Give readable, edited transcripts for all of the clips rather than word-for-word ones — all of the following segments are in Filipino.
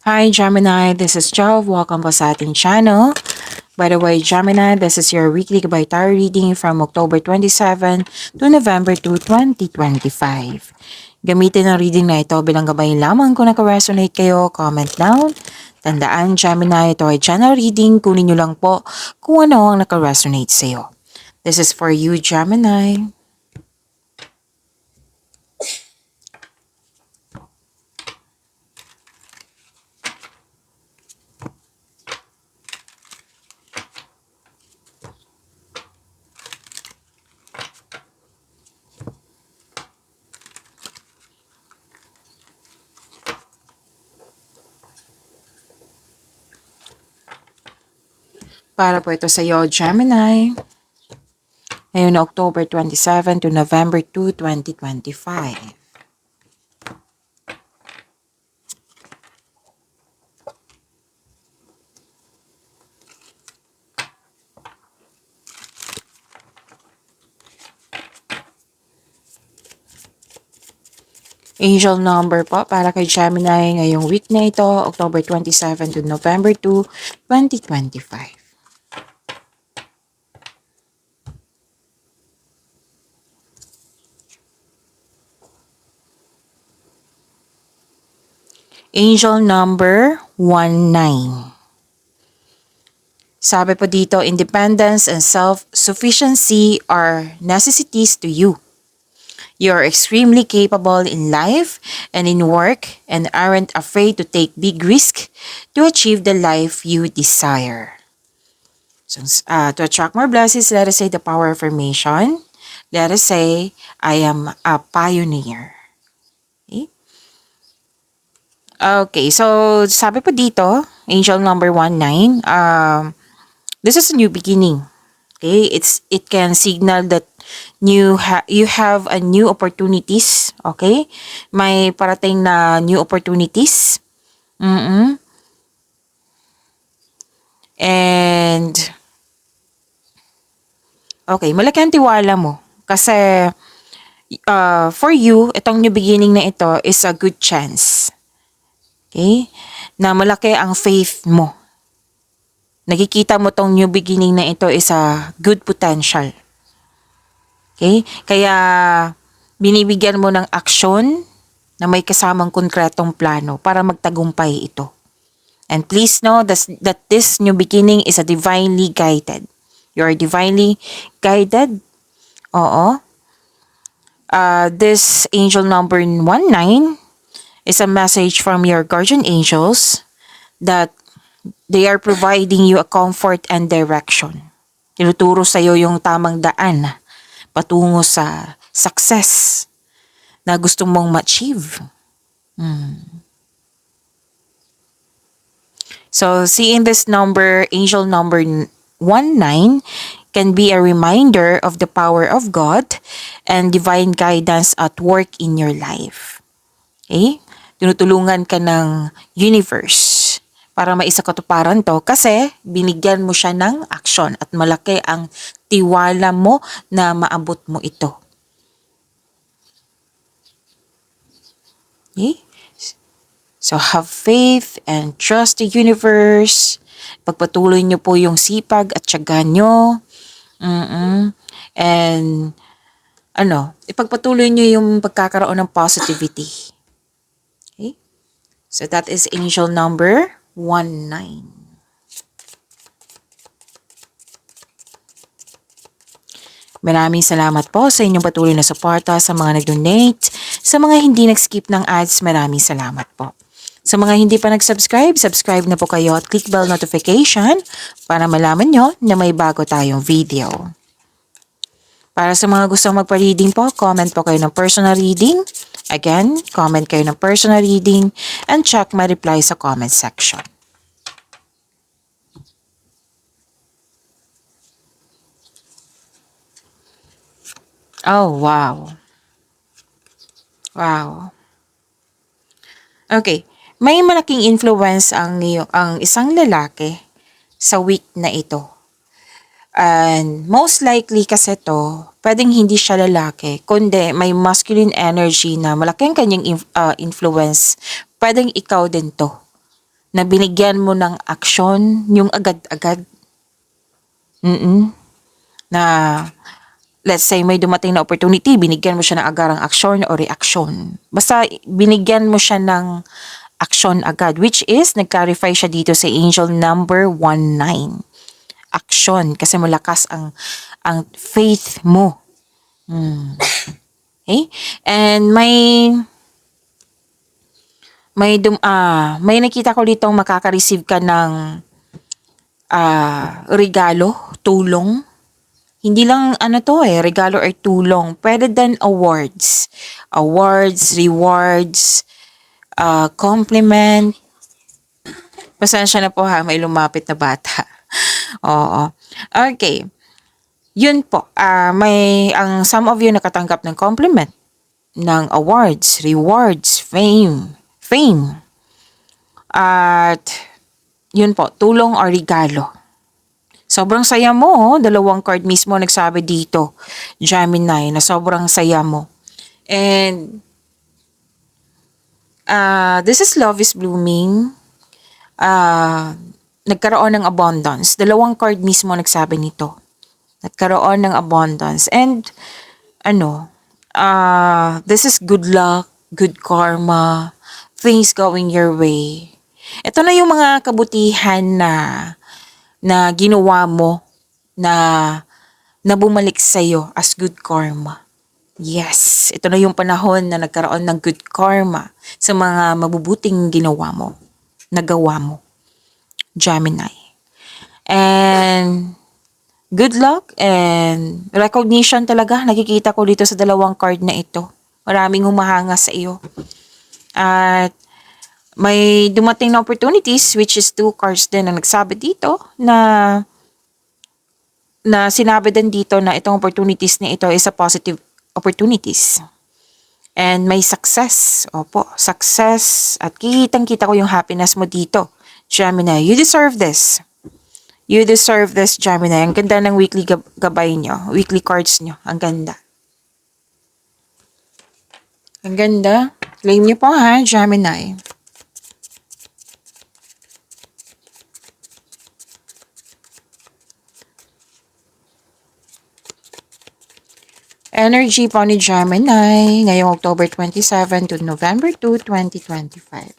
Hi Gemini, this is Jove. Welcome po sa ating channel. By the way, Gemini, this is your weekly Gabay Tarot reading from October 27 to November 2, 2025. Gamitin ang reading na ito bilang gabay lamang kung naka-resonate kayo, comment down. Tandaan, Gemini, ito ay general reading. Kunin nyo lang po kung ano ang naka-resonate sa iyo. This is for you, Gemini. Para po ito sa iyo, Gemini. Ngayon na October 27 to November 2, 2025. Angel number po para kay Gemini ngayong week na ito, October 27 to November 2, 2025. Angel number 19. Sabi po dito, independence and self-sufficiency are necessities to you. You are extremely capable in life and in work and aren't afraid to take big risks to achieve the life you desire. So, to attract more blessings, let us say the power affirmation. Let us say, I am a pioneer. Okay, so sabi po dito, angel number 19, this is a new beginning. Okay, it can signal that you have a new opportunities. Okay, may parating na new opportunities. And okay, malaki ang tiwala mo kasi for you, itong new beginning na ito is a good chance. Okay? Na malaki ang faith mo. Nakikita mo tong new beginning na ito is a good potential. Okay? Kaya binibigyan mo ng aksyon na may kasamang konkretong plano para magtagumpay ito. And please know that this new beginning is a divinely guided. You are divinely guided. Oo. This angel number 19 is a message from your guardian angels that they are providing you a comfort and direction. Tinuturo sa iyo yung tamang daan patungo sa success na gusto mong ma-achieve. So, seeing this number, angel number 19, can be a reminder of the power of God and divine guidance at work in your life. Okay? Tinutulungan ka ng universe para maisakatuparan to kasi binigyan mo siya ng aksyon at malaki ang tiwala mo na maabot mo ito. Okay? So have faith and trust the universe. Pagpatuloy nyo po yung sipag at tiyaga nyo. And ipagpatuloy nyo yung pagkakaroon ng positivity. So that is angel number 19. Maraming salamat po sa inyong patuloy na suporta, sa mga nag-donate, sa mga hindi nag-skip ng ads, maraming salamat po. Sa mga hindi pa nag-subscribe, subscribe na po kayo at click bell notification para malaman nyo na may bago tayong video. Para sa mga gustong magpa-reading po, comment po kayo ng personal reading. Again, comment kayo ng personal reading and check my reply sa comment section. Oh, wow. Wow. Okay, may malaking influence ang isang lalaki sa week na ito. And most likely kasi to, pwedeng hindi siya lalaki, kundi may masculine energy na malaki ang kanyang influence. Pwedeng ikaw din to. na binigyan mo ng aksyon, yung agad-agad. Na let's say may dumating na opportunity, binigyan mo siya ng agarang aksyon o reaksyon. Basta binigyan mo siya ng aksyon agad, which is nag-clarify siya dito sa angel number 19. Aksyon, kasi malakas ang faith mo. Okay? And may nakita ko dito makaka-receive ka ng regalo, tulong. Hindi lang regalo or tulong. Pwede din awards. Awards, rewards, compliment. Pasensya na po ha, may lumapit na bata. Oo. Okay. Yun po. Ang some of you nakatanggap ng compliment, ng awards, rewards, fame. At yun po, tulong or regalo. Sobrang saya mo, dalawang card mismo nagsabi dito, Gemini, na sobrang saya mo. And this is love is blooming. Nagkaroon ng abundance. Dalawang card mismo nagsabi nito. Nagkaroon ng abundance. And this is good luck, good karma, things going your way. Ito na yung mga kabutihan na ginawa mo na bumalik sa'yo as good karma. Yes, ito na yung panahon na nagkaroon ng good karma sa mga mabubuting ginawa mo, nagawa mo, Gemini. And good luck and recognition talaga, nakikita ko dito sa dalawang card na ito. Maraming humahanga sa iyo. At may dumating na opportunities, which is 2 cards din na nagsabi dito na sinabi din dito na itong opportunities na ito is a positive opportunities. And may success. Opo, success. At kitang-kita ko yung happiness mo dito, Gemini. You deserve this. You deserve this, Gemini. Ang ganda ng weekly gabay nyo. Weekly cards nyo. Ang ganda. Ang ganda. Claim nyo po ha, Gemini. Energy po ni Gemini ngayong October 27 to November 2, 2025.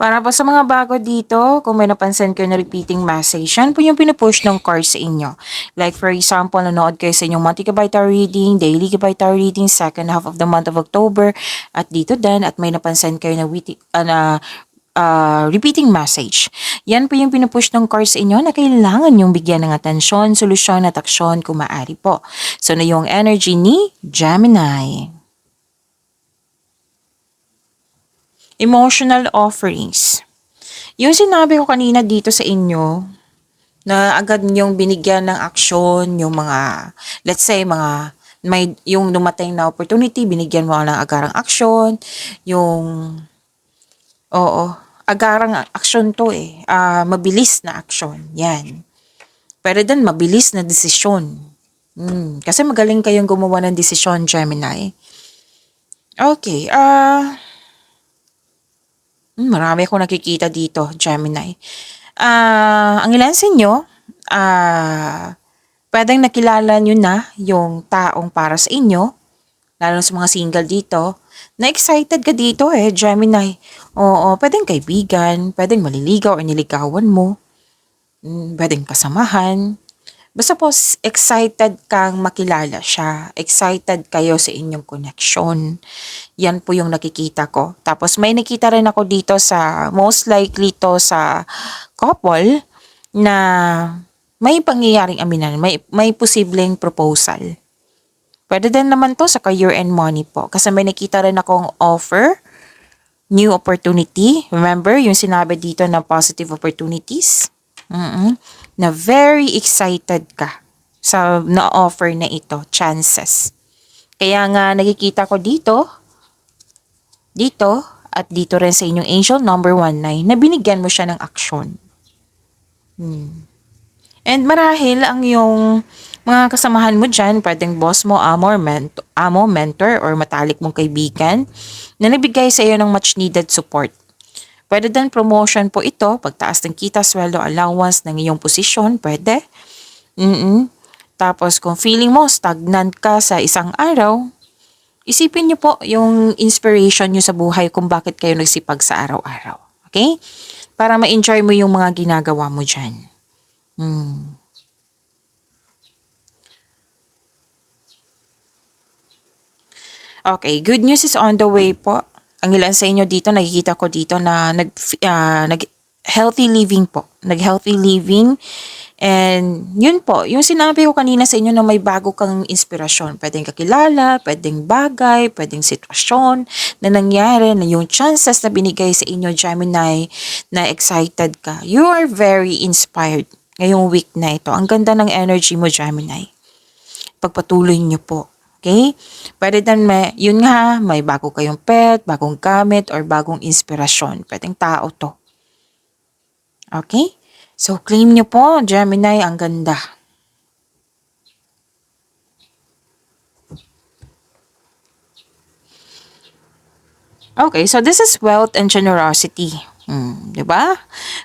Para po sa mga bago dito, kung may napansin kayo na repeating message, yan po yung pinupush ng cards sa inyo. Like for example, nanood kayo sa inyong monthly Gabay Tarot reading, daily Gabay Tarot reading, second half of the month of October, at dito din, at may napansin kayo na repeating message. Yan po yung pinupush ng cards sa inyo na kailangan yung bigyan ng atensyon, solusyon at aksyon kung maaari po. So na yung energy ni Gemini. Emotional offerings. Yung sinabi ko kanina dito sa inyo, na agad niyong binigyan ng aksyon, yung mga, let's say, yung dumating na opportunity, binigyan mo ng agarang aksyon, agarang aksyon to mabilis na aksyon, yan. Pero din, mabilis na desisyon. Kasi magaling kayong gumawa ng desisyon, Gemini. Okay, marami akong nakikita dito, Gemini. Ang ilan sa inyo, pwedeng nakilala nyo na yung taong para sa inyo, lalo sa mga single dito, na excited ka dito Gemini. Oo, pwedeng kaibigan, pwedeng maliligaw o niligawan mo, pwedeng kasamahan. Basta po, excited kang makilala siya. Excited kayo sa inyong connection. Yan po yung nakikita ko. Tapos may nakita rin ako dito sa, most likely to sa couple, na may pangyayaring aminan, may posibleng proposal. Pwede din naman to sa career and money po. Kasi may nakita rin akong offer, new opportunity. Remember, yung sinabi dito na positive opportunities? Na very excited ka sa na-offer na ito, chances. Kaya nga nakikita ko dito, dito at dito rin sa inyong angel number 19 na binigyan mo siya ng aksyon. And marahil ang yung mga kasamahan mo dyan, pwedeng boss mo, amo, mentor, or matalik mong kaibigan na nabigay sa iyo ng much needed support. Pwede din promotion po ito, pagtaas ng kita, sweldo, allowance ng iyong posisyon, pwede. Tapos kung feeling mo stagnant ka sa isang araw, isipin niyo po yung inspiration niyo sa buhay kung bakit kayo nagsipag sa araw-araw. Okay? Para ma-enjoy mo yung mga ginagawa mo dyan. Okay, good news is on the way po. Ang ilan sa inyo dito, nakikita ko dito na nag healthy living po. Nag-healthy living. And yun po, yung sinabi ko kanina sa inyo na may bago kang inspirasyon. Pwedeng kakilala, pwedeng bagay, pwedeng sitwasyon na nangyari, na yung chances na binigay sa inyo, Gemini, na excited ka. You are very inspired ngayong week na ito. Ang ganda ng energy mo, Gemini. Pagpatuloy niyo po. Okay? Pwede din yun nga, may bago kayong pet, bagong gamit, or bagong inspirasyon. Pwedeng tao to. Okay? So, claim nyo po, Gemini, ang ganda. Okay, so this is wealth and generosity. Di ba?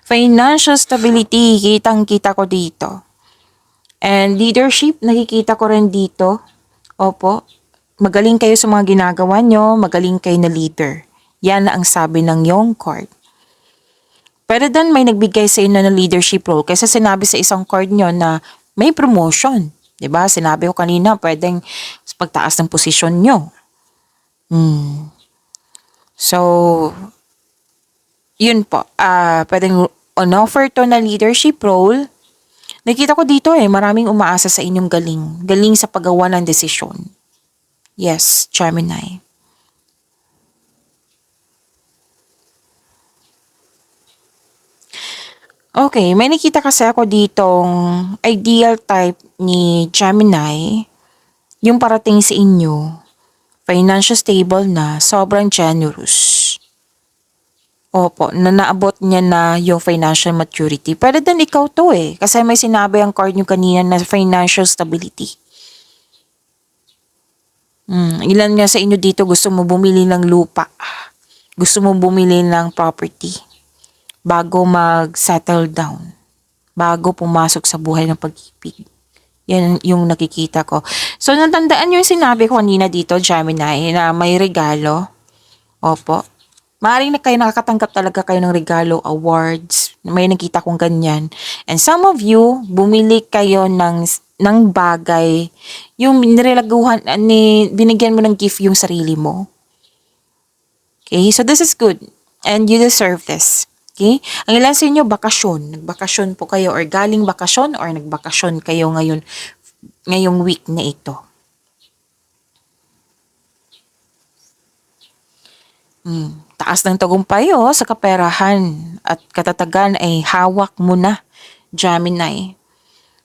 Financial stability, kitang-kita ko dito. And leadership, nakikita ko rin dito. Opo, magaling kayo sa mga ginagawa nyo, magaling kayo na leader. Yan na ang sabi ng yung card. Pero then may nagbigay sa inyo ng leadership role kasi sinabi sa isang card nyo na may promotion. 'Di ba? Sinabi ko kanina pwedeng pagtaas ng posisyon nyo. So, yun po. Pwedeng on offer to na leadership role. Nakita ko dito maraming umaasa sa inyong galing. Galing sa paggawa ng desisyon. Yes, Gemini. Okay, may nakita kasi ako ditong ideal type ni Gemini, yung parating sa inyo, financial stable na, sobrang generous. Opo, na naabot niya na yung financial maturity. Pwede din ikaw to kasi may sinabi ang card niyo kanina na financial stability. Ilan nga sa inyo dito gusto mo bumili ng lupa, gusto mo bumili ng property bago mag-settle down, bago pumasok sa buhay ng pag-ibig. Yan yung nakikita ko. So, natandaan yung sinabi ko kanina dito, Gemini, na may regalo. Opo. Maaaring na kayo nakakatanggap talaga kayo ng regalo, awards. May nakita kong ganyan. And some of you, bumili kayo ng bagay. Yung binigyan mo ng gift yung sarili mo. Okay, so this is good. And you deserve this. Okay? Ang ilan sa inyo, bakasyon. Nagbakasyon po kayo or galing bakasyon or nagbakasyon kayo ngayong week na ito. Taas ng tagumpay sa kaperahan at katatagan ay hawak mo na, Gemini.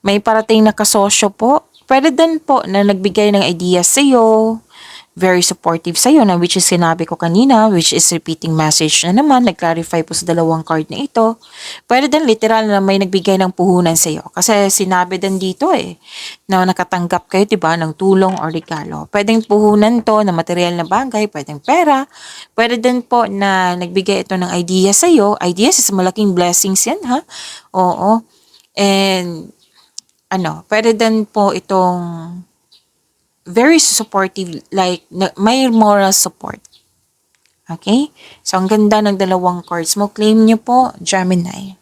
May parating na kasosyo po. Pwede din po na nagbigay ng ideas sa'yo, very supportive sa'yo na which is sinabi ko kanina, which is repeating message na naman, nag-clarify po sa dalawang card na ito. Pwede din literal na may nagbigay ng puhunan sa'yo. Kasi sinabi din dito na nakatanggap kayo, diba, ng tulong o regalo. Pwedeng puhunan to na material na bagay, pwedeng pera. Pwede din po na nagbigay ito ng idea sa'yo. Ideas is malaking blessings yan, ha? Oo. And, pwede din po itong very supportive, like may moral support. Okay? So, ang ganda ng dalawang cards mo. Claim nyo po, Gemini.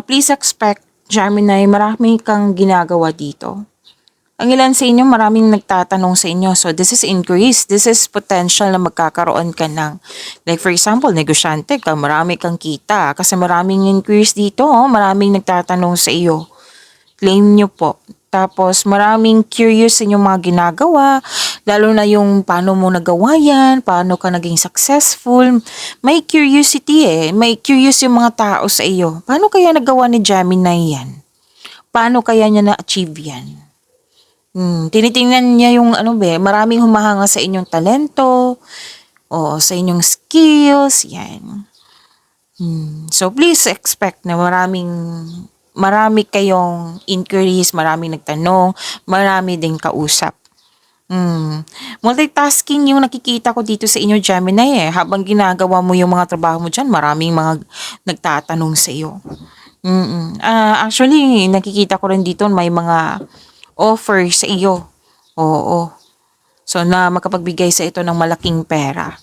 Please expect, Gemini, marami kang ginagawa dito. Ang ilan sa inyo, maraming nagtatanong sa inyo. So, this is increase. This is potential na magkakaroon ka ng, like for example, negosyante ka, marami kang kita. Kasi maraming increase dito, maraming nagtatanong sa iyo. Claim nyo po. Tapos, maraming curious sa inyong mga ginagawa, lalo na yung paano mo nagawa yan, paano ka naging successful. May curiosity may curious yung mga tao sa iyo. Paano kaya nagawa ni Gemini yan? Paano kaya niya na-achieve yan? Tinitingnan niya yung maraming humahanga sa inyong talento, o sa inyong skills, yan. So, please expect na marami kayong inquiries, maraming nagtanong, marami ding kausap. Multitasking yung nakikita ko dito sa inyo, Gemini Habang ginagawa mo yung mga trabaho mo dyan, maraming mga nagtatanong sa iyo. Actually, nakikita ko rin dito may mga offer sa iyo. Oo. So, na makapagbigay sa ito ng malaking pera.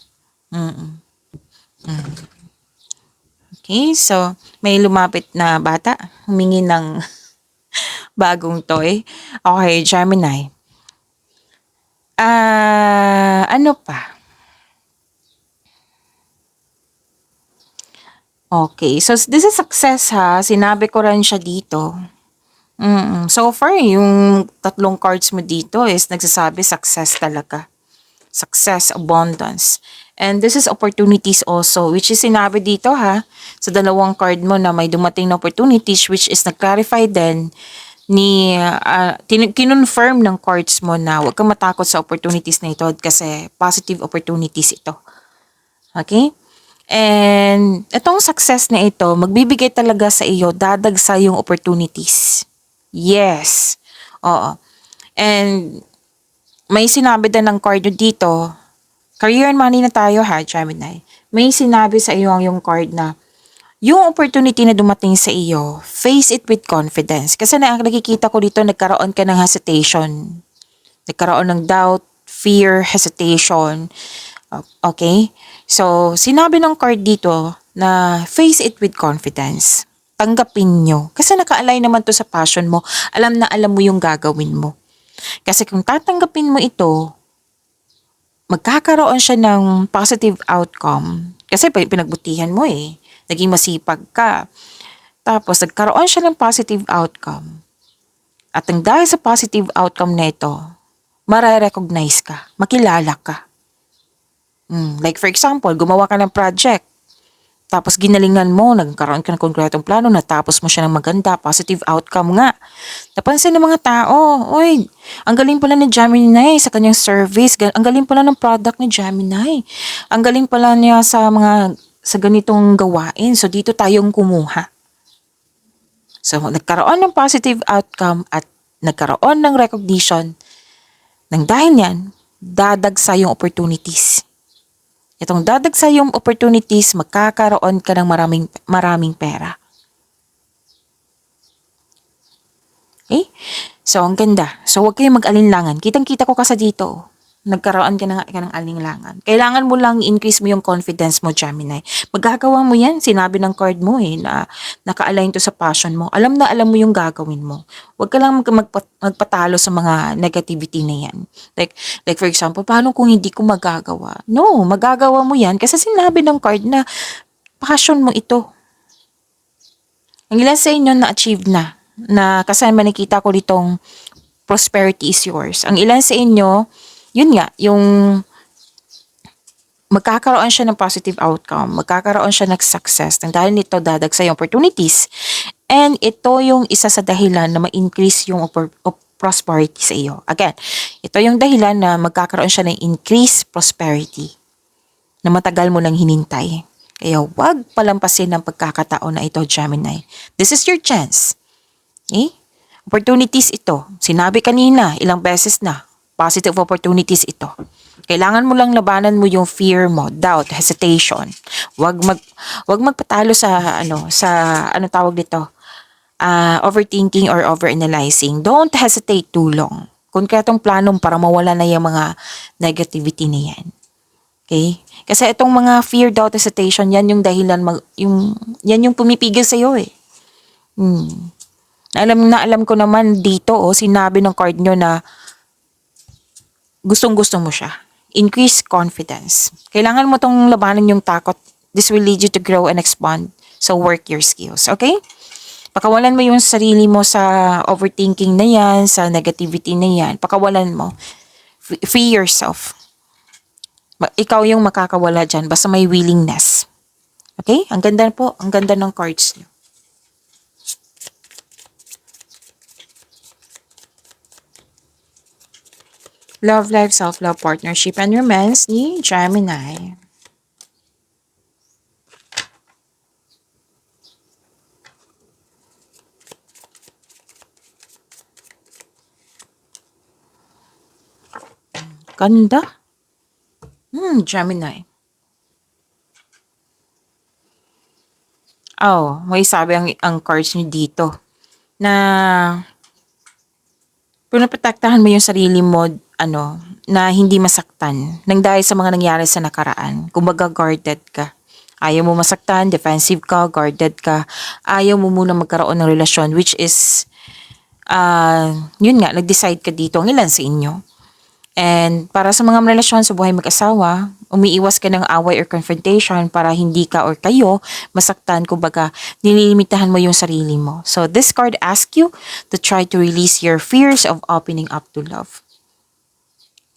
Okay, so may lumapit na bata, humingi ng bagong toy. Okay, Gemini. Ano pa? Okay, so this is success ha. Sinabi ko rin siya dito. So far, yung tatlong cards mo dito is nagsasabi success talaga. Success, abundance. And this is opportunities also, which is sinabi dito ha, sa dalawang card mo na may dumating na opportunities, which is nag-clarify din ni, kinonfirm ng cards mo na huwag kang matakot sa opportunities na ito kasi positive opportunities ito. Okay? And itong success na ito, magbibigay talaga sa iyo, dadagsa yung opportunities. Yes. Oo. And may sinabi din ng card dito, career and money na tayo ha, Gemini. May sinabi sa iyo ang yung card na, yung opportunity na dumating sa iyo, face it with confidence. Kasi nakikita ko dito, nagkaroon ka ng hesitation. Nagkaroon ng doubt, fear, hesitation. Okay? So, sinabi ng card dito na face it with confidence. Tanggapin nyo. Kasi naka-align naman to sa passion mo. Alam na alam mo yung gagawin mo. Kasi kung tatanggapin mo ito, magkakaroon siya ng positive outcome. Kasi pinagbutihan mo Naging masipag ka. Tapos nagkaroon siya ng positive outcome. At ang dahil sa positive outcome na ito, mare-recognize ka, makilala ka. Like for example, gumawa ka ng project. Tapos ginalingan mo, nagkaroon ka ng konkretong plano, natapos mo siya ng maganda, positive outcome nga. Napansin ng mga tao, oy, ang galing pala ni Gemini sa kanyang service, ang galing pala ng product ni Gemini. Ang galing pala niya sa ganitong gawain, so dito tayong kumuha. So nagkaroon ng positive outcome at nagkaroon ng recognition. Nang dahil yan, dadagsa yung opportunities. Itong dadagsa yung opportunities, magkakaroon ka ng maraming pera. Okay? So, ang ganda. So, huwag kayong mag-alinlangan. Kitang-kita ko kasi dito. Nagkaroon ka ng alinlangan. Kailangan mo lang increase mo yung confidence mo, Gemini. Magagawa mo yan. Sinabi ng card mo na naka-align to sa passion mo. Alam na alam mo yung gagawin mo. Huwag ka lang magpatalo sa mga negativity na yan. Like for example, paano kung hindi ko magagawa? No, magagawa mo yan kasi sinabi ng card na passion mo ito. Ang ilan sa inyo na-achieve na kasi nakita ko ditong prosperity is yours. Ang ilan sa inyo, yun nga, yung magkakaroon siya ng positive outcome, magkakaroon siya ng success, nang dahil nito dadagsa yung opportunities. And ito yung isa sa dahilan na ma-increase yung prosperity sa iyo. Again, ito yung dahilan na magkakaroon siya ng increased prosperity na matagal mo lang hinintay. Kaya wag palampasin ang pagkakataon na ito, Gemini. This is your chance. Okay? Opportunities ito. Sinabi kanina, ilang beses na, positive opportunities ito. Kailangan mo lang labanan mo yung fear mo, doubt, hesitation. Wag magpatalo sa tawag dito? Overthinking or overanalyzing. Don't hesitate too long. Konkretong planong para mawala na yung mga negativity na yan. Okay? Kasi itong mga fear, doubt, hesitation, yan yung dahilan, yan yung pumipigil sa'yo . Alam ko naman dito, sinabi ng card nyo na gustong-gusto mo siya. Increase confidence. Kailangan mo tong labanan yung takot. This will lead you to grow and expand. So work your skills, okay? Pakawalan mo yung sarili mo sa overthinking na yan, sa negativity na yan. Pakawalan mo. Free yourself. Ikaw yung makakawala dyan, basta may willingness. Okay? Ang ganda po. Ang ganda ng cards nyo. Love life, self-love, partnership, and romance ni Gemini. Ganda. Gemini. Oh, may sabi ang cards niyo dito na pinaprotektahan mo yung sarili mo, na hindi masaktan nang dahil sa mga nangyari sa nakaraan. Kumbaga guarded ka. Ayaw mo masaktan, defensive ka, guarded ka. Ayaw mo muna magkaroon ng relasyon, which is, yun nga, nag-decide ka dito ang ilan sa inyo. And para sa mga relasyon sa buhay mag-asawa, umiiwas ka ng away or confrontation para hindi ka or kayo masaktan. Kumbaga, nililimitahan mo yung sarili mo. So this card asks you to try to release your fears of opening up to love.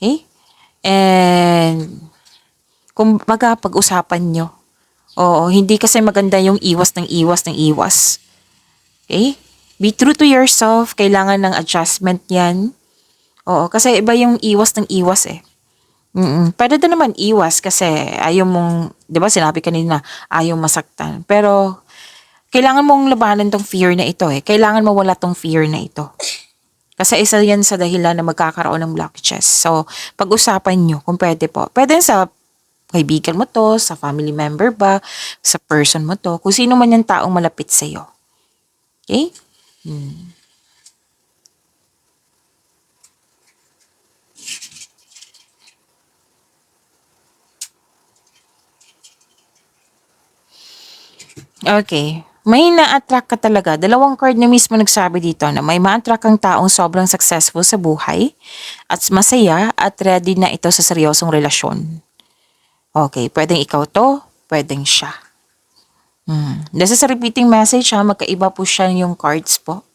Okay? And kumbaga, pag-usapan nyo. Oo, hindi kasi maganda yung iwas ng iwas ng iwas. Okay? Be true to yourself. Kailangan ng adjustment yan. Oo, kasi iba yung iwas ng iwas eh. Pwede din naman iwas kasi ayaw mong, di ba sinabi kanina, ayaw masaktan. Pero, kailangan mong labanan tong fear na ito eh. Kailangan mawala tong fear na ito. Kasi isa yan sa dahilan na magkakaroon ng blockages. So, pag-usapan nyo kung pwede po. Pwede sa kaibigan mo to, sa family member ba, sa person mo to, kung sino man yung taong malapit sa'yo. Okay? Okay. May na-attract ka talaga. Dalawang card na mismo nagsabi dito na may ma-attract kang taong sobrang successful sa buhay at masaya at ready na ito sa seryosong relasyon. Okay, pwedeng ikaw to, pwedeng siya. This is a repeating message ha, magkaiba po siya yung cards po.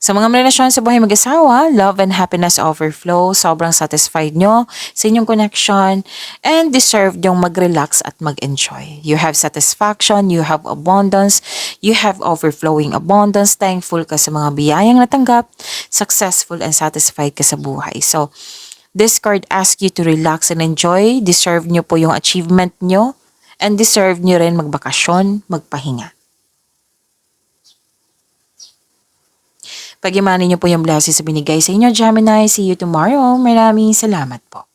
Sa mga relasyon sa buhay mag-asawa, love and happiness overflow, sobrang satisfied nyo sa inyong connection, and deserve nyong mag-relax at mag-enjoy. You have satisfaction, you have abundance, you have overflowing abundance, thankful ka sa mga biyayang natanggap, successful and satisfied ka sa buhay. So, this card asks you to relax and enjoy, deserve nyo po yung achievement nyo, and deserve nyo rin magbakasyon, magpahinga. Pagyamanin niyo po yung blessings sa binigay sa inyo, Gemini. See you tomorrow. Maraming salamat po.